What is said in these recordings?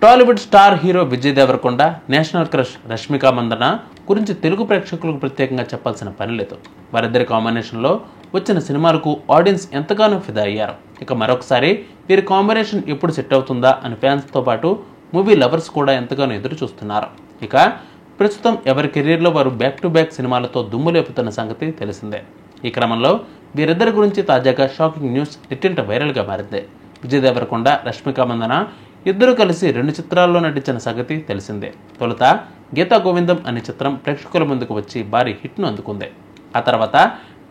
Tollywood star hero Vijay Deverakonda, national crush Rashmika Mandanna గురించి తెలుగు ప్రేక్షకులకు ప్రత్యేకంగా చెప్పాల్సిన పని లేదు. వారిద్దరి కాంబినేషన్లో వచ్చిన సినిమాలకు ఆడియన్స్ ఎంతగానో ఫిదా అయ్యారు. ఇక మరొకసారి వీరి కాంబినేషన్ ఎప్పుడు సెట్ అవుతుందా అని ఫ్యాన్స్తో పాటు మూవీ లవర్స్ కూడా ఎంతగానో ఎదురు చూస్తున్నారు. ఇక ప్రస్తుతం ఎవరి కెరీర్లో వారు బ్యాక్ టు బ్యాక్ సినిమాలతో దుమ్ము లేపుతున్న సంగతి తెలిసిందే. ఈ క్రమంలో వీరిద్దరి గురించి తాజాగా షాకింగ్ న్యూస్ నెట్టింట వైరల్గా మారింది. విజయ్ దేవరకొండ, రష్మిక మందన ఇద్దరు కలిసి 2 చిత్రాల్లో నటించిన సంగతి తెలిసిందే. తొలుత గీతా గోవిందం అనే చిత్రం ప్రేక్షకుల ముందుకు వచ్చి భారీ హిట్ను అందుకుంది. ఆ తర్వాత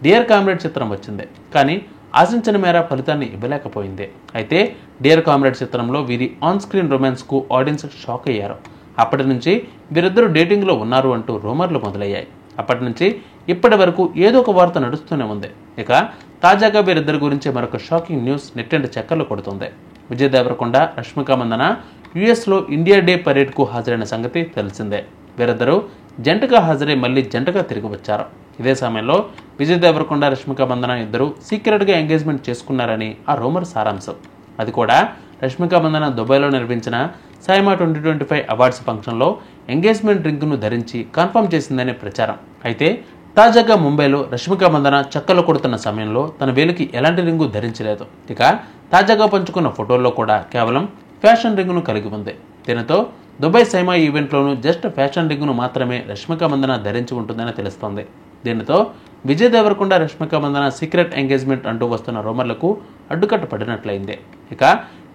డియర్ కామ్రేడ్ చిత్రం వచ్చింది. కానీ ఆశించిన మేర ఫలితాన్ని ఇవ్వలేకపోయింది. అయితే డియర్ కామ్రేడ్ చిత్రంలో వీరి ఆన్ స్క్రీన్ రొమాన్స్కు ఆడియన్స్ షాక్ అయ్యారు. అప్పటి నుంచి వీరిద్దరూ డేటింగ్లో ఉన్నారు అంటూ రూమర్లు మొదలయ్యాయి. అప్పటి నుంచి ఇప్పటి వరకు ఏదో ఒక వార్త నడుస్తూనే ఉంది. ఇక తాజాగా వీరిద్దరి గురించి మరొక షాకింగ్ న్యూస్ నెట్టింట చక్కర్లు కొడుతుంది. విజయ్ దేవరకొండ, రష్మిక మందన యుఎస్లో ఇండియా డే పరేడ్కు హాజరైన సంగతి తెలిసిందే. వీరిద్దరూ జంటగా హాజరై మళ్ళీ జంటగా తిరిగి వచ్చారు. ఇదే సమయంలో విజయ్ దేవరకొండ, రష్మిక మందన ఇద్దరు సీక్రెట్గా ఎంగేజ్మెంట్ చేసుకున్నారని ఆ రూమర్ సారాంశం. అది కూడా రష్మిక మందన దుబాయ్లో నిర్వహించిన సైమా 2025 అవార్డ్స్ ఫంక్షన్లో ఎంగేజ్మెంట్ రింగ్ను ధరించి కన్ఫర్మ్ చేసిందనే ప్రచారం. అయితే తాజాగా ముంబైలో రష్మిక మందన చక్కలు కొడుతున్న సమయంలో తన వేలికి ఎలాంటి రింగు ధరించలేదు. ఇక తాజాగా పంచుకున్న ఫోటోల్లో కూడా కేవలం ఫ్యాషన్ రింగును కలిగి ఉంది. దీనితో దుబాయ్ సైమా ఈవెంట్లోనూ జస్ట్ ఫ్యాషన్ రింగును మాత్రమే రష్మిక మందన ధరించి ఉంటుందని తెలుస్తోంది. దీనితో విజయ్ దేవరకొండ, రష్మిక మందన సీక్రెట్ ఎంగేజ్మెంట్ అంటూ వస్తున్న రూమర్లకు అడ్డుకట్ట పడినట్లయింది. ఇక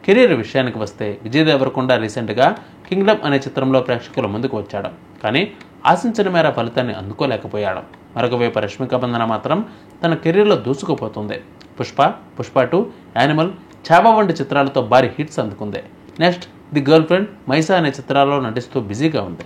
కెరీర్ విషయానికి వస్తే విజయ్ దేవరకొండ రీసెంట్గా కింగ్డమ్ అనే చిత్రంలో ప్రేక్షకుల ముందుకు వచ్చాడు. కానీ ఆశించిన మేర ఫలితాన్ని అందుకోలేకపోయాడు. మరొక వైపు రష్మిక మందన మాత్రం తన కెరీర్లో దూసుకుపోతుంది. పుష్ప, పుష్ప 2, యానిమల్, చావా వంటి చిత్రాలతో భారీ హిట్స్ అందుకుంది. నెక్స్ట్ ది గర్ల్ ఫ్రెండ్, మైసా అనే చిత్రాల్లో నటిస్తూ బిజీగా ఉంది.